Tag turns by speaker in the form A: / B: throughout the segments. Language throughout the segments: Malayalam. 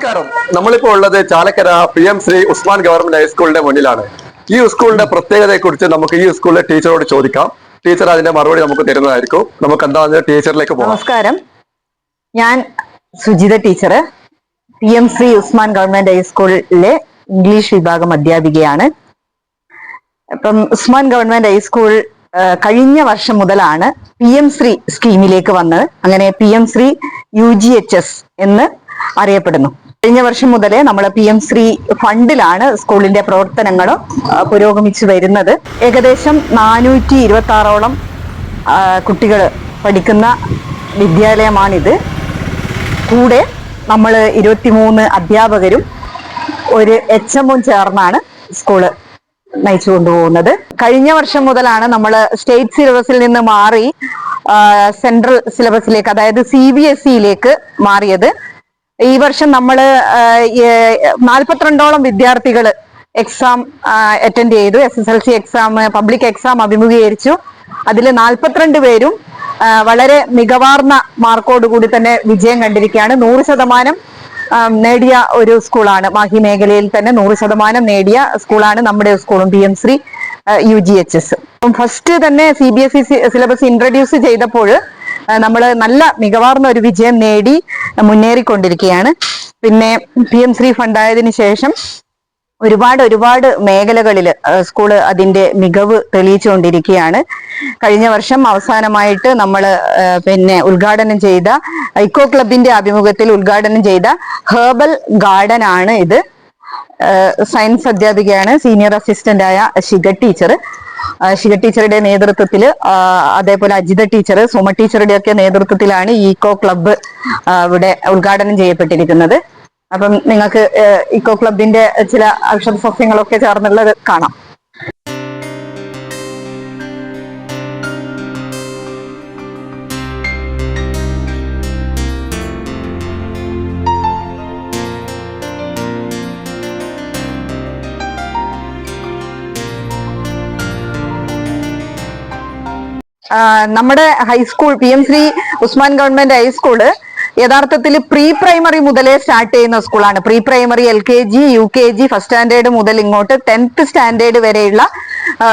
A: നമസ്കാരം. നമ്മളിപ്പോ ഉള്ളത് ചാലക്കര PM ശ്രീ ഉസ്മാൻ ഗവൺമെന്റ് ഹൈസ്കൂളിന്റെ മുന്നിലാണ്. ഈ സ്കൂളിന്റെ പ്രത്യേകതയെ കുറിച്ച് നമുക്ക് ഈ സ്കൂളിലെ ടീച്ചറോട് ചോദിക്കാം. ടീച്ചർ അതിന്റെ മറുപടി നമുക്ക് തരുന്നതായിരിക്കും. നമുക്ക് എന്താ ടീച്ചറിലേക്ക് പോകാം.
B: നമസ്കാരം, ഞാൻ Sujitha teacher, PM Shri Usman government ഹൈസ്കൂളിലെ ഇംഗ്ലീഷ് വിഭാഗം അധ്യാപികയാണ്. അപ്പം ഉസ്മാൻ ഗവൺമെന്റ് ഹൈസ്കൂൾ കഴിഞ്ഞ വർഷം മുതലാണ് PM ശ്രീ സ്കീമിലേക്ക് വന്നത്. അങ്ങനെ PM ശ്രീ UGHS എന്ന് അറിയപ്പെടുന്നു. കഴിഞ്ഞ വർഷം മുതലേ നമ്മൾ PM ശ്രീ ഫണ്ടിലാണ് സ്കൂളിന്റെ പ്രവർത്തനങ്ങളും പുരോഗമിച്ചു വരുന്നത്. ഏകദേശം 426ഓളം കുട്ടികൾ പഠിക്കുന്ന വിദ്യാലയമാണിത്. കൂടെ നമ്മൾ 23 അധ്യാപകരും ഒരു HM ചേർന്നാണ് സ്കൂള് നയിച്ചു കൊണ്ടുപോകുന്നത്. കഴിഞ്ഞ വർഷം മുതലാണ് നമ്മൾ സ്റ്റേറ്റ് സിലബസിൽ നിന്ന് മാറി സെൻട്രൽ സിലബസിലേക്ക്, അതായത് CBSEയിലേക്ക് മാറിയത്. ഈ വർഷം നമ്മൾ 42ഓളം വിദ്യാർത്ഥികൾ എക്സാം അറ്റൻഡ് ചെയ്തു. SSLC എക്സാം, പബ്ലിക് എക്സാം അഭിമുഖീകരിച്ചു. അതിൽ 42 പേരും വളരെ മികവാർന്ന മാർക്കോടുകൂടി തന്നെ വിജയം കണ്ടിരിക്കുകയാണ്. 100% നേടിയ ഒരു സ്കൂളാണ്. മാഹി മേഖലയിൽ തന്നെ 100% നേടിയ സ്കൂളാണ് നമ്മുടെ സ്കൂളും PM ശ്രീ UGHS. ഫസ്റ്റ് തന്നെ CBSE സിലബസ് ഇൻട്രൊഡ്യൂസ് ചെയ്തപ്പോൾ നമ്മൾ നല്ല മികവാർന്ന ഒരു വിജയം നേടി മുന്നേറിക്കൊണ്ടിരിക്കുകയാണ്. പിന്നെ PM ശ്രീ ഫണ്ടായതിനു ശേഷം ഒരുപാട് മേഖലകളിൽ സ്കൂള് അതിന്റെ മികവ് തെളിയിച്ചുകൊണ്ടിരിക്കുകയാണ്. കഴിഞ്ഞ വർഷം അവസാനമായിട്ട് നമ്മൾ ഉദ്ഘാടനം ചെയ്ത ഇക്കോ ക്ലബിന്റെ ആഭിമുഖ്യത്തിൽ ഉദ്ഘാടനം ചെയ്ത ഹെർബൽ ഗാർഡൻ ആണ് ഇത്. സയൻസ് അധ്യാപികയാണ് സീനിയർ അസിസ്റ്റന്റ് ആയ ശിഖ ടീച്ചർ. ശിഖ ടീച്ചറുടെ നേതൃത്വത്തിൽ, അതേപോലെ അജിത ടീച്ചർ, സുമ ടീച്ചറുടെ ഒക്കെ നേതൃത്വത്തിലാണ് ഈ ഇക്കോ ക്ലബ്ബ് ഇവിടെ ഉദ്ഘാടനം ചെയ്യപ്പെട്ടിരിക്കുന്നത്. അപ്പം നിങ്ങൾക്ക് ഇക്കോ ക്ലബിന്റെ ചില ഔഷധ സസ്യങ്ങളൊക്കെ ചേർന്നുള്ളത് കാണാം. നമ്മുടെ high school PM Shri Usman government high school യഥാർത്ഥത്തിൽ പ്രീ പ്രൈമറി മുതലേ സ്റ്റാർട്ട് ചെയ്യുന്ന സ്കൂളാണ്. Pre primary LKG UKG first standard മുതൽ ഇങ്ങോട്ട് 10th സ്റ്റാൻഡേർഡ് വരെയുള്ള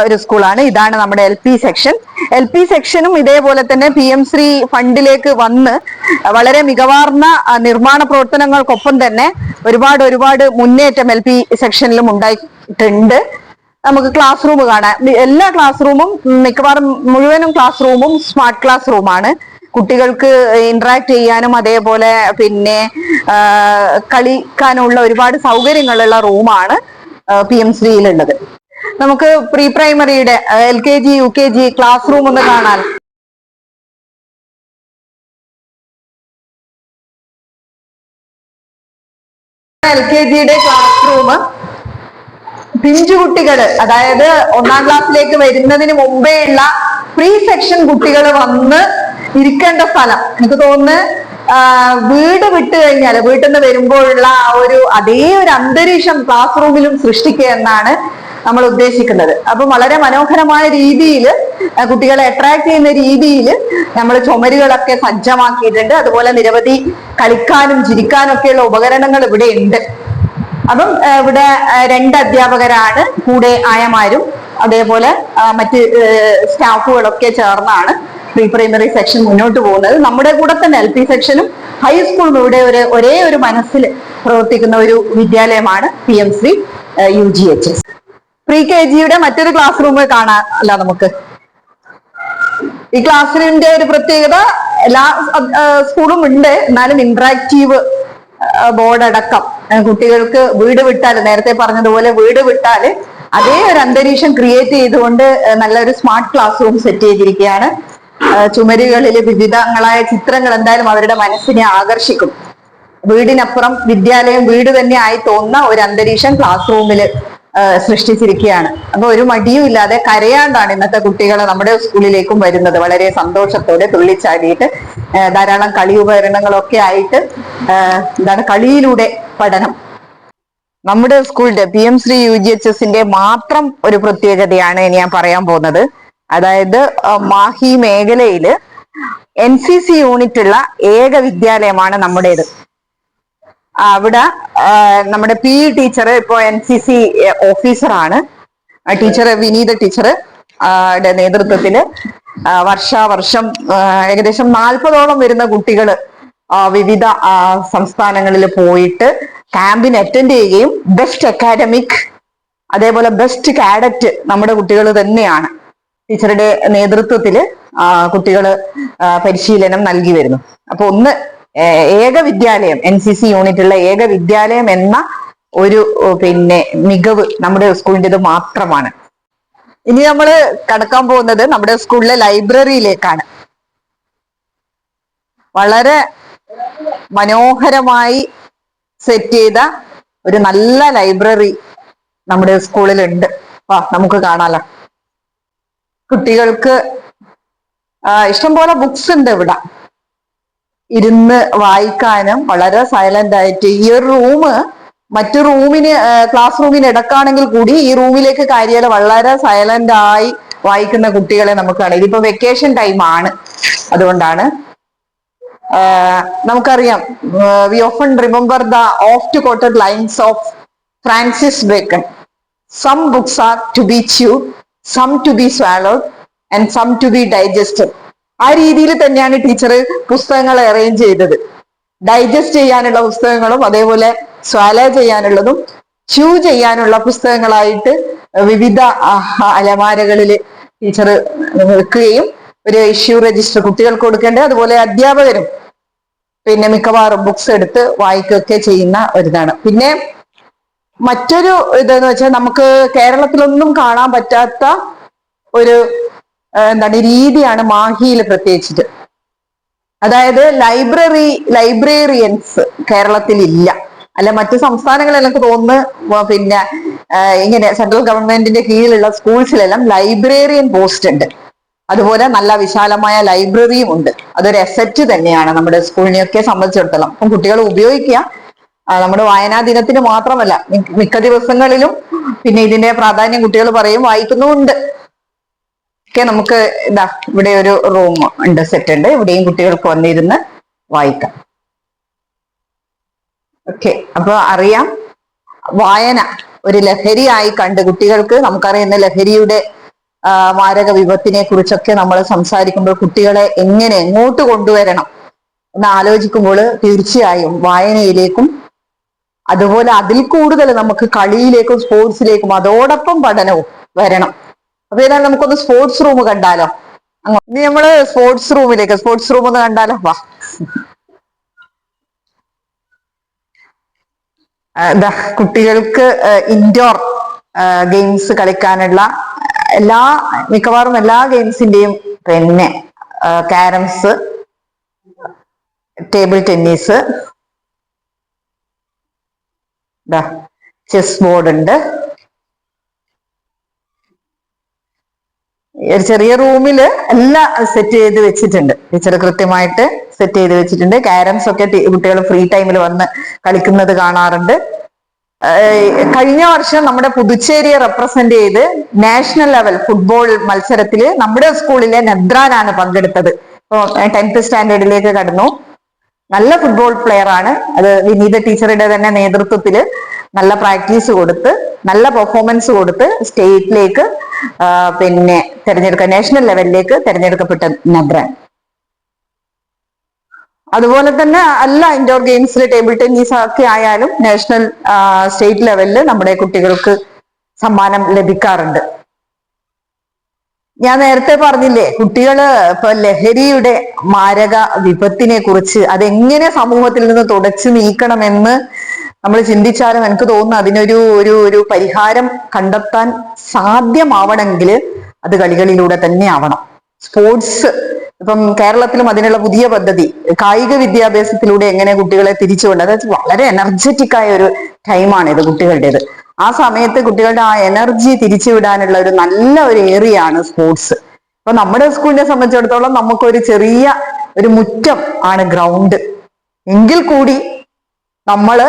B: ഒരു സ്കൂളാണ്. ഇതാണ് നമ്മുടെ LP സെക്ഷൻ. LP സെക്ഷനും ഇതേപോലെ തന്നെ PM ശ്രീ ഫണ്ടിലേക്ക് വന്ന് വളരെ മികവാർന്ന നിർമ്മാണ പ്രവർത്തനങ്ങൾക്കൊപ്പം തന്നെ ഒരുപാട് മുന്നേറ്റം LP സെക്ഷനിലും ഉണ്ടായിട്ടുണ്ട്. നമുക്ക് ക്ലാസ് റൂം കാണാം. എല്ലാ ക്ലാസ് റൂമും, മിക്കവാറും മുഴുവനും ക്ലാസ് റൂമും സ്മാർട്ട് ക്ലാസ് റൂമാണ്. കുട്ടികൾക്ക് ഇന്ററാക്ട് ചെയ്യാനും അതേപോലെ പിന്നെ കളിക്കാനുള്ള ഒരുപാട് സൗകര്യങ്ങളുള്ള റൂമാണ് PM ശ്രീയിലുള്ളത്. നമുക്ക് പ്രീ പ്രൈമറിയുടെ LKG UKG ക്ലാസ് റൂം ഒന്ന് കാണാൻ. LKGയുടെ ക്ലാസ് റൂം പിഞ്ചുകുട്ടികള്, അതായത് 1ാം ക്ലാസ്സിലേക്ക് വരുന്നതിന് മുമ്പേ ഉള്ള പ്രീ സെക്ഷൻ കുട്ടികൾ വന്ന് ഇരിക്കേണ്ട സ്ഥലം. എനിക്ക് തോന്നുന്നു വീട് വിട്ട് കഴിഞ്ഞാൽ, വീട്ടിൽ നിന്ന് വരുമ്പോഴുള്ള അതേ ഒരു അന്തരീക്ഷം ക്ലാസ് റൂമിലും സൃഷ്ടിക്കുക എന്നാണ് നമ്മൾ ഉദ്ദേശിക്കുന്നത്. അപ്പം വളരെ മനോഹരമായ രീതിയിൽ കുട്ടികളെ അട്രാക്ട് ചെയ്യുന്ന രീതിയിൽ നമ്മൾ ചുമരുകളൊക്കെ സജ്ജമാക്കിയിട്ടുണ്ട്. അതുപോലെ നിരവധി കളിക്കാനും ചിരിക്കാനും ഒക്കെയുള്ള ഉപകരണങ്ങൾ ഇവിടെ ഉണ്ട്. അപ്പം ഇവിടെ 2 അധ്യാപകരാണ്, കൂടെ ആയമാരും അതേപോലെ മറ്റ് സ്റ്റാഫുകളൊക്കെ ചേർന്നാണ് പ്രീ പ്രൈമറി സെക്ഷൻ മുന്നോട്ട് പോകുന്നത്. നമ്മുടെ കൂടെ തന്നെ LP സെക്ഷനും ഹൈസ്കൂളും ഇവിടെ ഒരേ ഒരു മനസ്സിൽ പ്രവർത്തിക്കുന്ന ഒരു വിദ്യാലയമാണ് PM ശ്രീ UGHS. പ്രീ KGയുടെ മറ്റൊരു ക്ലാസ് റൂം കാണാനല്ല നമുക്ക്. ഈ ക്ലാസ് റൂമിന്റെ ഒരു പ്രത്യേകത, എല്ലാ സ്കൂളും ഉണ്ട്, എന്നാലും ഇന്ററാക്റ്റീവ് ബോർഡ് അടക്കം കുട്ടികൾക്ക് വീട് വിട്ടാൽ, നേരത്തെ പറഞ്ഞതുപോലെ വീട് വിട്ടാൽ അതേ ഒരു അന്തരീക്ഷം ക്രിയേറ്റ് ചെയ്തുകൊണ്ട് നല്ലൊരു സ്മാർട്ട് ക്ലാസ് റൂം സെറ്റ് ചെയ്തിരിക്കുകയാണ്. ചുമരുകളിൽ വിവിധങ്ങളായ ചിത്രങ്ങൾ എന്തായാലും അവരുടെ മനസ്സിനെ ആകർഷിക്കും. വീടിനപ്പുറം വിദ്യാലയം വീട് തന്നെ ആയി തോന്നുന്ന ഒരു അന്തരീക്ഷം ക്ലാസ് റൂമിൽ സൃഷ്ടിച്ചിരിക്കുകയാണ്. അപ്പൊ ഒരു മടിയും ഇല്ലാതെ കരയാണ്ടാണ് ഇന്നത്തെ കുട്ടികൾ നമ്മുടെ സ്കൂളിലേക്കും വരുന്നത്. വളരെ സന്തോഷത്തോടെ തുള്ളിച്ചാടിയിട്ട് ധാരാളം കളി ഉപകരണങ്ങളൊക്കെ ആയിട്ട് കളിയിലൂടെ പഠനം. നമ്മുടെ സ്കൂളിന്റെ PM ശ്രീ UGHSന്റെ മാത്രം ഒരു പ്രത്യേകതയാണ് ഞാൻ പറയാൻ പോകുന്നത്. അതായത് മാഹി മേഖലയില് NCC യൂണിറ്റ് ഉള്ള ഏക വിദ്യാലയമാണ് നമ്മുടേത്. അവിടെ നമ്മുടെ PE ടീച്ചർ ഇപ്പോ NCC ഓഫീസറാണ്. ടീച്ചർ വിനീത ടീച്ചർ നേതൃത്വത്തില് വർഷാവർഷം ഏകദേശം 40ഓളം വരുന്ന കുട്ടികള് വിവിധ സംസ്ഥാനങ്ങളിൽ പോയിട്ട് ക്യാമ്പിന് അറ്റൻഡ് ചെയ്യുകയും ബെസ്റ്റ് അക്കാഡമിക് അതേപോലെ ബെസ്റ്റ് കാഡറ്റ് നമ്മുടെ കുട്ടികൾ തന്നെയാണ്. ടീച്ചറുടെ നേതൃത്വത്തില് കുട്ടികള് പരിശീലനം നൽകി വരുന്നു. അപ്പൊ ഒന്ന് ഏക വിദ്യാലയം NCC യൂണിറ്റുള്ള ഏക വിദ്യാലയം എന്ന ഒരു മികവ് നമ്മുടെ സ്കൂളിൻ്റെത് മാത്രമാണ്. ഇനി നമ്മൾ കടക്കാൻ പോകുന്നത് നമ്മുടെ സ്കൂളിലെ ലൈബ്രറിയിലേക്കാണ്. വളരെ മനോഹരമായി സെറ്റ് ചെയ്ത ഒരു നല്ല ലൈബ്രറി നമ്മുടെ സ്കൂളിലുണ്ട്. നമുക്ക് കാണാലോ. കുട്ടികൾക്ക് ഇഷ്ടംപോലെ ബുക്സ് ഉണ്ട് ഇവിടെ. ഇരുന്ന് വായിക്കാനും വളരെ സൈലന്റ് ആയിട്ട് ഈ ഒരു റൂം മറ്റു ക്ലാസ് റൂമിന് ഇടക്കാണെങ്കിൽ കൂടി ഈ റൂമിലേക്ക് കയറിയാൽ വളരെ സൈലന്റ് ആയി വായിക്കുന്ന കുട്ടികളെ നമുക്ക് കാണാം. ഇതിപ്പോ വെക്കേഷൻ ടൈം ആണ്, അതുകൊണ്ടാണ്. നമുക്കറിയാം, we often remember the oft quoted lines of Francis Bacon. Some books are to be chewed, some to be swallowed and some to be digested. ആ രീതിയിൽ തന്നെയാണ് ടീച്ചർ പുസ്തകങ്ങൾ അറേഞ്ച് ചെയ്തത്. ഡൈജസ്റ്റ് ചെയ്യാനുള്ള പുസ്തകങ്ങളും അതേപോലെ സ്വാലോ ചെയ്യാനുള്ളതും ച്യൂ ചെയ്യാനുള്ള പുസ്തകങ്ങളായിട്ട് വിവിധ അലമാരകളിൽ ടീച്ചർ വെക്കുകയും ഒരു ഇഷ്യൂ രജിസ്റ്റർ കുട്ടികൾക്ക് കൊടുക്കേണ്ടത്, അതുപോലെ അധ്യാപകരും മിക്കവാറും ബുക്സ് എടുത്ത് വായിക്കുകയൊക്കെ ചെയ്യുന്ന ഒരിതാണ്. പിന്നെ മറ്റൊരു ഇതെന്ന് വെച്ചാൽ നമുക്ക് കേരളത്തിലൊന്നും കാണാൻ പറ്റാത്ത ഒരു രീതിയാണ് മാഹിയിൽ പ്രത്യേകിച്ചിട്ട്. അതായത് ലൈബ്രറിയൻസ് കേരളത്തിൽ ഇല്ല. അല്ല, മറ്റു സംസ്ഥാനങ്ങളിൽ എനിക്ക് തോന്നുന്നു ഇങ്ങനെ സെൻട്രൽ ഗവൺമെന്റിന്റെ കീഴിലുള്ള സ്കൂൾസിലെല്ലാം ലൈബ്രറിയൻ പോസ്റ്റ് ഉണ്ട്. അതുപോലെ നല്ല വിശാലമായ ലൈബ്രറിയും ഉണ്ട്. അതൊരു അസറ്റ് തന്നെയാണ് നമ്മുടെ സ്കൂളിനെയൊക്കെ സംബന്ധിച്ചിടത്തോളം. അപ്പം കുട്ടികൾ ഉപയോഗിക്കുക. നമ്മുടെ വായനാ ദിനത്തിന് മാത്രമല്ല, മിക്ക ദിവസങ്ങളിലും ഇതിന്റെ പ്രാധാന്യം കുട്ടികൾ പറയും, വായിക്കുന്നുമുണ്ട്. നമുക്ക് ഇവിടെ ഒരു റൂം ഉണ്ട്, സെറ്റ് ഉണ്ട്. ഇവിടെയും കുട്ടികൾക്ക് വന്നിരുന്ന് വായിക്കാം. അപ്പൊ അറിയാം, വായന ഒരു ലഹരിയായി കണ്ട് കുട്ടികൾക്ക്, നമുക്കറിയുന്ന ലഹരിയുടെ മാരക വിപത്തിനെ കുറിച്ചൊക്കെ നമ്മൾ സംസാരിക്കുമ്പോൾ കുട്ടികളെ എങ്ങനെ എങ്ങോട്ട് കൊണ്ടുവരണം എന്ന് ആലോചിക്കുമ്പോൾ തീർച്ചയായും വായനയിലേക്കും അതുപോലെ അതിൽ കൂടുതൽ നമുക്ക് കളിയിലേക്കും സ്പോർട്സിലേക്കും അതോടൊപ്പം പഠനവും വരണം. അപ്പൊ ഏതായാലും നമുക്കൊന്ന് സ്പോർട്സ് റൂം കണ്ടാലോ? ഇനി നമ്മള് സ്പോർട്സ് റൂം ഒന്ന് കണ്ടാലോ? വാ. കുട്ടികൾക്ക് ഇൻഡോർ ഗെയിംസ് കളിക്കാനുള്ള മിക്കവാറും എല്ലാ ഗെയിംസിന്റെയും carroms, table tennis, chess board ഉണ്ട്. ഒരു ചെറിയ റൂമില് എല്ലാം സെറ്റ് ചെയ്ത് വെച്ചിട്ടുണ്ട്. ടീച്ചർ കൃത്യമായിട്ട് സെറ്റ് ചെയ്ത് വെച്ചിട്ടുണ്ട്. ക്യാരംസ് ഒക്കെ കുട്ടികൾ ഫ്രീ ടൈമിൽ വന്ന് കളിക്കുന്നത് കാണാറുണ്ട്. കഴിഞ്ഞ വർഷം നമ്മുടെ പുതുച്ചേരിയെ റെപ്രസെന്റ് ചെയ്ത് നാഷണൽ ലെവൽ ഫുട്ബോൾ മത്സരത്തില് നമ്മുടെ സ്കൂളിലെ നദ്രാനാണ് പങ്കെടുത്തത്. ഇപ്പൊ 10th സ്റ്റാൻഡേർഡിലേക്ക് കടന്നു. നല്ല ഫുട്ബോൾ പ്ലെയർ ആണ്. അത് വിനീത ടീച്ചറുടെ തന്നെ നേതൃത്വത്തില് നല്ല പ്രാക്ടീസ് കൊടുത്ത് നല്ല പെർഫോമൻസ് കൊടുത്ത് സ്റ്റേറ്റിലേക്ക് നാഷണൽ ലെവലിലേക്ക് തിരഞ്ഞെടുക്കപ്പെട്ട നദ്രാൻ. അതുപോലെ തന്നെ എല്ലാ ഇൻഡോർ ഗെയിംസിൽ ടേബിൾ ടെന്നീസ് ഒക്കെ ആയാലും നാഷണൽ സ്റ്റേറ്റ് ലെവലിൽ നമ്മുടെ കുട്ടികൾക്ക് സമ്മാനം ലഭിക്കാറുണ്ട്. ഞാൻ നേരത്തെ പറഞ്ഞില്ലേ, കുട്ടികള് ഇപ്പൊ ലഹരിയുടെ മാരക വിപത്തിനെ കുറിച്ച് അതെങ്ങനെ സമൂഹത്തിൽ നിന്ന് തുടച്ചു നീക്കണമെന്ന് നമ്മൾ ചിന്തിച്ചാലും എനിക്ക് തോന്നുന്നു അതിനൊരു ഒരു പരിഹാരം കണ്ടെത്താൻ സാധ്യമാവണമെങ്കിൽ അത് കളികളിലൂടെ തന്നെ ആവണം. സ്പോർട്സ് ഇപ്പം കേരളത്തിലും അതിനുള്ള പുതിയ പദ്ധതി കായിക വിദ്യാഭ്യാസത്തിലൂടെ എങ്ങനെ കുട്ടികളെ തിരിച്ചുകൊണ്ട്, അതായത് വളരെ എനർജറ്റിക് ആയ ഒരു ടൈമാണ് ഇത് കുട്ടികളുടേത്. ആ സമയത്ത് കുട്ടികളുടെ ആ എനർജി തിരിച്ചുവിടാനുള്ള ഒരു നല്ല ഒരു ഏരിയ ആണ് സ്പോർട്സ്. അപ്പൊ നമ്മുടെ സ്കൂളിനെ സംബന്ധിച്ചിടത്തോളം നമുക്കൊരു ചെറിയ ഒരു മുറ്റം ആണ് ഗ്രൗണ്ട്. എങ്കിൽ കൂടി നമ്മള്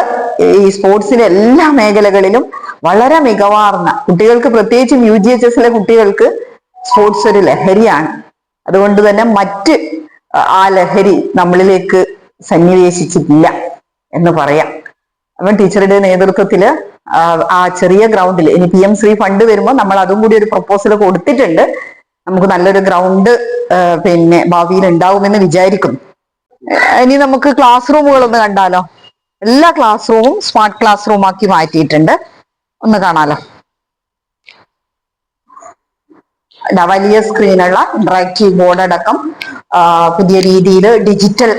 B: ഈ സ്പോർട്സിന്റെ എല്ലാ മേഖലകളിലും വളരെ മികവാർന്ന കുട്ടികൾക്ക്, പ്രത്യേകിച്ചും UGHSലെ കുട്ടികൾക്ക് സ്പോർട്സ് ഒരു ലഹരിയാണ്. അതുകൊണ്ട് തന്നെ മറ്റ് ആ ലഹരി നമ്മളിലേക്ക് സന്നിവേശിച്ചിട്ടില്ല എന്ന് പറയാം. അപ്പം ടീച്ചറുടെ നേതൃത്വത്തില് ആ ചെറിയ ഗ്രൗണ്ടിൽ ഇനി PM ശ്രീ ഫണ്ട് വരുമ്പോൾ നമ്മൾ അതും കൂടി ഒരു പ്രപ്പോസൽ കൊടുത്തിട്ടുണ്ട്. നമുക്ക് നല്ലൊരു ഗ്രൗണ്ട് പിന്നെ ഭാവിയിൽ ഉണ്ടാവുമെന്ന് വിചാരിക്കുന്നു. ഇനി നമുക്ക് ക്ലാസ് റൂമുകൾ ഒന്ന് കണ്ടാലോ. എല്ലാ ക്ലാസ് റൂമും സ്മാർട്ട് ക്ലാസ് റൂം ആക്കി മാറ്റിയിട്ടുണ്ട്. ഒന്ന് കാണാലോ. വലിയ സ്ക്രീനുള്ള ഇന്ററാക്റ്റീവ് ബോർഡ് അടക്കം പുതിയ രീതിയിൽ ഡിജിറ്റൽ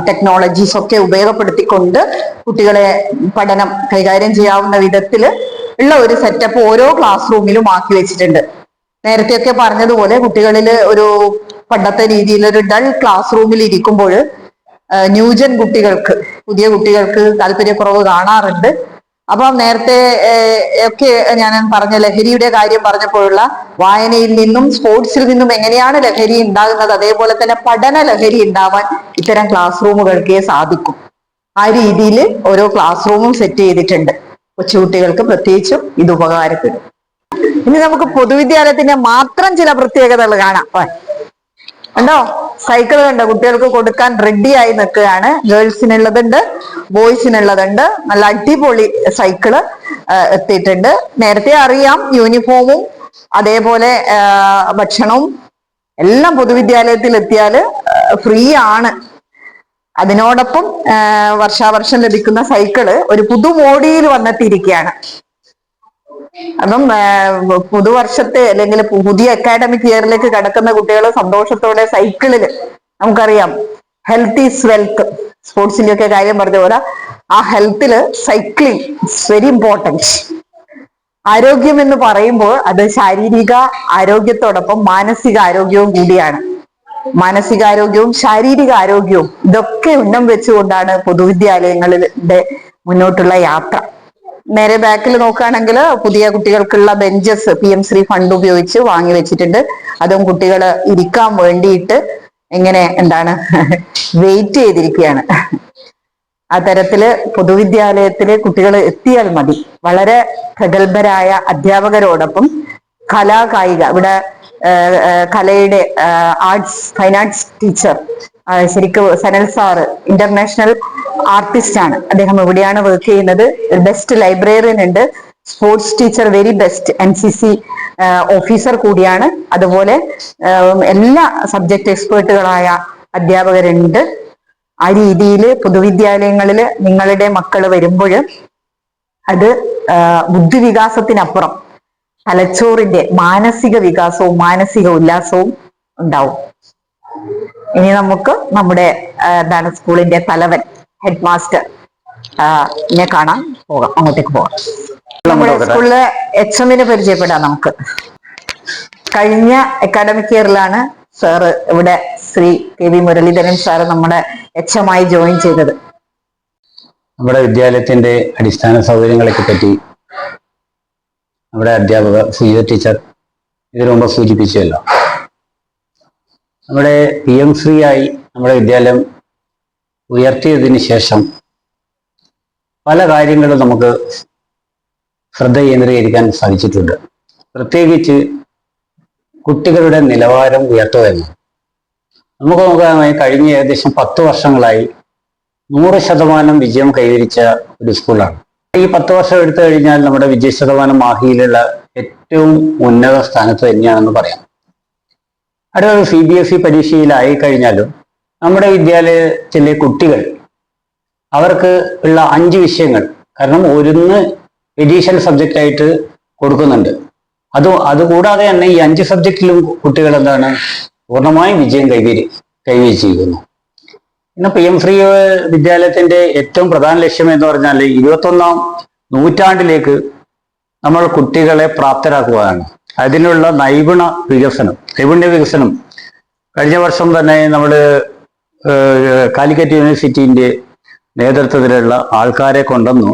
B: ടെക്നോളജീസ് ഒക്കെ ഉപയോഗപ്പെടുത്തിക്കൊണ്ട് കുട്ടികളെ പഠനം കൈകാര്യം ചെയ്യാവുന്ന വിധത്തിൽ ഉള്ള ഒരു സെറ്റപ്പ് ഓരോ ക്ലാസ് റൂമിലും ആക്കി വെച്ചിട്ടുണ്ട്. നേരത്തെയൊക്കെ പറഞ്ഞതുപോലെ കുട്ടികളിൽ ഒരു പണ്ടത്തെ രീതിയിൽ ഒരു ഡൾ ക്ലാസ് റൂമിൽ ഇരിക്കുമ്പോൾ ന്യൂജൻ കുട്ടികൾക്ക്, പുതിയ കുട്ടികൾക്ക് താല്പര്യക്കുറവ് കാണാറുണ്ട്. അപ്പം നേരത്തെ ഒക്കെ ഞാൻ പറഞ്ഞ ലഹരിയുടെ കാര്യം പറഞ്ഞപ്പോഴുള്ള വായനയിൽ നിന്നും സ്പോർട്സിൽ നിന്നും എങ്ങനെയാണ് ലഹരി ഉണ്ടാകുന്നത്, അതേപോലെ തന്നെ പഠന ലഹരി ഉണ്ടാവാൻ ഇത്തരം ക്ലാസ് റൂമുകൾക്കേ സാധിക്കും. ആ രീതിയിൽ ഓരോ ക്ലാസ് റൂമും സെറ്റ് ചെയ്തിട്ടുണ്ട്. കൊച്ചുകുട്ടികൾക്ക് പ്രത്യേകിച്ചും ഇത് ഉപകാരപ്പെടും. ഇനി നമുക്ക് പൊതുവിദ്യാലയത്തിന്റെ മാത്രം ചില പ്രത്യേകതകൾ കാണാം. കണ്ടോ, സൈക്കിൾ കണ്ടോ, കുട്ടികൾക്ക് കൊടുക്കാൻ റെഡി ആയി നിൽക്കുകയാണ്. ഗേൾസിനുള്ളതുണ്ട്, ബോയ്സിനുള്ളതുണ്ട്. നല്ല അടിപൊളി സൈക്കിള് എത്തിയിട്ടുണ്ട്. നേരത്തെ അറിയാം യൂണിഫോമും അതേപോലെ ഭക്ഷണവും എല്ലാം പൊതുവിദ്യാലയത്തിൽ എത്തിയാല് ഫ്രീ ആണ്. അതിനോടൊപ്പം വർഷാവർഷം ലഭിക്കുന്ന സൈക്കിള് ഒരു പുതുമോടിയിൽ വന്നെത്തിയിരിക്കുകയാണ്. അപ്പം പുതുവർഷത്തെ അല്ലെങ്കിൽ പുതിയ അക്കാഡമിക് ഇയറിലേക്ക് കടക്കുന്ന കുട്ടികൾ സന്തോഷത്തോടെ സൈക്കിളില്, നമുക്കറിയാം ഹെൽത്ത് ഈസ് വെൽത്ത്, സ്പോർട്സിന്റെ ഒക്കെ കാര്യം പറഞ്ഞ പോലെ ആ ഹെൽത്തില് സൈക്ലിംഗ് ഇറ്റ്സ് വെരി ഇമ്പോർട്ടൻറ്റ്. ആരോഗ്യം എന്ന് പറയുമ്പോൾ അത് ശാരീരിക ആരോഗ്യത്തോടൊപ്പം മാനസിക ആരോഗ്യവും കൂടിയാണ്. മാനസികാരോഗ്യവും ശാരീരിക ആരോഗ്യവും ഇതൊക്കെ ഉന്നം വെച്ചുകൊണ്ടാണ് പൊതുവിദ്യാലയങ്ങളുടെ മുന്നോട്ടുള്ള യാത്ര. നേരെ ബാക്കിൽ നോക്കുകയാണെങ്കിൽ പുതിയ കുട്ടികൾക്കുള്ള ബെഞ്ചസ് PM ശ്രീ ഫണ്ട് ഉപയോഗിച്ച് വാങ്ങി വെച്ചിട്ടുണ്ട്. അതും കുട്ടികൾ ഇരിക്കാൻ വേണ്ടിയിട്ട് ഇങ്ങനെ വെയിറ്റ് ചെയ്തിരിക്കുകയാണ്. ആ തരത്തില് പൊതുവിദ്യാലയത്തിലെ കുട്ടികൾ എത്തിയാൽ മതി. വളരെ പ്രഗത്ഭരായ അധ്യാപകരോടൊപ്പം കലാകായിക, ഇവിടെ കലയുടെ ഫൈൻ ആർട്സ് ടീച്ചർ ശരിക്കും സനൽ സാറ് ഇന്റർനാഷണൽ ആർട്ടിസ്റ്റ് ആണ്. അദ്ദേഹം എവിടെയാണ് വർക്ക് ചെയ്യുന്നത്. ബെസ്റ്റ് ലൈബ്രറിയൻ ഉണ്ട്, sports teacher very best NCC officer കൂടിയാണ്. അതുപോലെ എല്ലാ സബ്ജക്ട് എക്സ്പേർട്ടുകളായ അധ്യാപകരുണ്ട്. ആ രീതിയിൽ പൊതുവിദ്യാലയങ്ങളിൽ നിങ്ങളുടെ മക്കൾ വരുമ്പോൾ അത് ബുദ്ധിവികാസത്തിനപ്പുറം തലച്ചോറിന്റെ മാനസിക വികാസവും മാനസിക ഉല്ലാസവും ഉണ്ടാവും. ഇനി നമുക്ക് നമ്മുടെ സ്കൂളിന്റെ തലവൻ ഹെഡ് മാസ്റ്റർ കാണാൻ പോകാം, അങ്ങോട്ടേക്ക് പോകാം. നമ്മുടെ സ്കൂളിലെ HMനെ പരിചയപ്പെടാം നമുക്ക്. കഴിഞ്ഞ അക്കാഡമിക് ഇയറിലാണ് സാറ് ഇവിടെ ശ്രീ KV മുരളീധരൻ സാറ് നമ്മുടെ HMആയി ജോയിൻ ചെയ്തത്.
C: നമ്മുടെ വിദ്യാലയത്തിന്റെ അടിസ്ഥാന സൗകര്യങ്ങളെ പറ്റി നമ്മുടെ അധ്യാപക സുജിത ടീച്ചർ ഇതിനു മുമ്പ് സൂചിപ്പിച്ചല്ലോ. നമ്മുടെ PM ശ്രീ ആയി നമ്മുടെ വിദ്യാലയം ഉയർത്തിയതിന് ശേഷം പല കാര്യങ്ങളും നമുക്ക് ശ്രദ്ധ കേന്ദ്രീകരിക്കാൻ സാധിച്ചിട്ടുണ്ട്. പ്രത്യേകിച്ച് കുട്ടികളുടെ നിലവാരം ഉയർത്തുക എന്ന് നമുക്ക് നോക്കാനായി കഴിഞ്ഞ ഏകദേശം 10 വർഷങ്ങളായി 100% വിജയം കൈവരിച്ച ഒരു സ്കൂളാണ്. ഈ 10 വർഷം എടുത്തു കഴിഞ്ഞാൽ നമ്മുടെ വിജയ ശതമാനം മാഹിയിലുള്ള ഏറ്റവും ഉന്നത സ്ഥാനത്ത് തന്നെയാണെന്ന് പറയാം. അടുത്ത CBSE പരീക്ഷയിലായി കഴിഞ്ഞാലും നമ്മുടെ വിദ്യാലയത്തിലെ കുട്ടികൾ അവർക്ക് ഉള്ള 5 വിഷയങ്ങൾ, കാരണം ഒന്ന് എഡീഷണൽ സബ്ജക്റ്റ് ആയിട്ട് കൊടുക്കുന്നുണ്ട്. അതുകൂടാതെ തന്നെ ഈ 5 സബ്ജക്റ്റിലും കുട്ടികൾ പൂർണ്ണമായും വിജയം കൈവരിച്ചിരിക്കുന്നു. പിന്നെ PM ശ്രീ വിദ്യാലയത്തിന്റെ ഏറ്റവും പ്രധാന ലക്ഷ്യം എന്ന് പറഞ്ഞാൽ 21ാം നൂറ്റാണ്ടിലേക്ക് നമ്മൾ കുട്ടികളെ പ്രാപ്തരാക്കുകയാണ്. അതിനുള്ള നൈപുണ്യ വികസനം കഴിഞ്ഞ വർഷം തന്നെ നമ്മൾ കാലിക്കറ്റ് യൂണിവേഴ്സിറ്റിന്റെ നേതൃത്വത്തിലുള്ള ആൾക്കാരെ കൊണ്ടുവന്നു.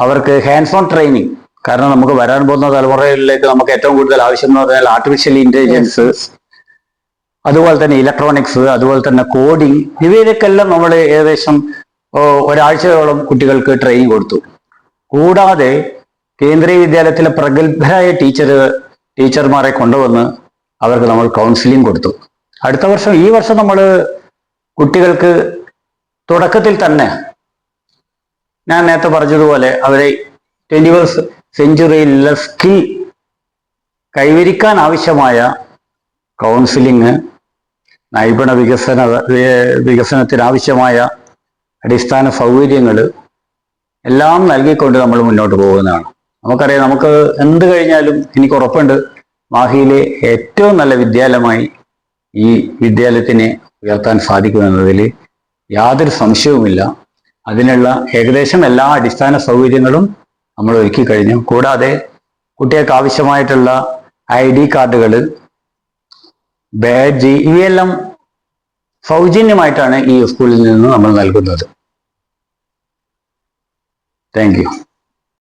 C: അവർക്ക് ഹാൻഡ്സ് ഓൺ ട്രെയിനിങ്, കാരണം നമുക്ക് വരാൻ പോകുന്ന തലമുറയിലേക്ക് നമുക്ക് ഏറ്റവും കൂടുതൽ ആവശ്യം എന്ന് പറഞ്ഞാൽ ആർട്ടിഫിഷ്യൽ ഇന്റലിജൻസ്, അതുപോലെ തന്നെ ഇലക്ട്രോണിക്സ്, അതുപോലെ തന്നെ കോഡിംഗ്, ഇവയിലേക്കെല്ലാം നമ്മൾ ഏകദേശം ഒരാഴ്ചയോളം കുട്ടികൾക്ക് ട്രെയിനിങ് കൊടുത്തു. കൂടാതെ കേന്ദ്രീയ വിദ്യാലയത്തിലെ പ്രഗത്ഭരായ ടീച്ചർമാരെ കൊണ്ടുവന്ന് അവർക്ക് നമ്മൾ കൗൺസിലിംഗ് കൊടുത്തു. ഈ വർഷം നമ്മൾ കുട്ടികൾക്ക് തുടക്കത്തിൽ തന്നെ ഞാൻ നേരത്തെ പറഞ്ഞതുപോലെ അവരെ 21st സെഞ്ചുറിയിലുള്ള സ്കിൽ കൈവരിക്കാൻ ആവശ്യമായ കൗൺസിലിങ്, നൈപുണ വികസനത്തിനാവശ്യമായ അടിസ്ഥാന സൗകര്യങ്ങൾ എല്ലാം നൽകിക്കൊണ്ട് നമ്മൾ മുന്നോട്ട് പോകുന്നതാണ്. നമുക്കറിയാം, നമുക്ക് എന്ത് കഴിഞ്ഞാലും എനിക്ക് ഉറപ്പുണ്ട് മാഹിയിലെ ഏറ്റവും നല്ല വിദ്യാലയമായി ഈ വിദ്യാലയത്തിനെ ഉയർത്താൻ സാധിക്കുമെന്നതിൽ യാതൊരു സംശയവുമില്ല. അതിനുള്ള ഏകദേശം എല്ലാ അടിസ്ഥാന സൗകര്യങ്ങളും നമ്മൾ ഒരുക്കി കഴിഞ്ഞു. കൂടാതെ കുട്ടികൾക്ക് ആവശ്യമായിട്ടുള്ള ID കാർഡുകൾ, ബാഡ്ജ് ഇവയെല്ലാം സൗജന്യമായിട്ടാണ് ഈ സ്കൂളിൽ നിന്ന് നമ്മൾ നൽകുന്നത്. Thank you.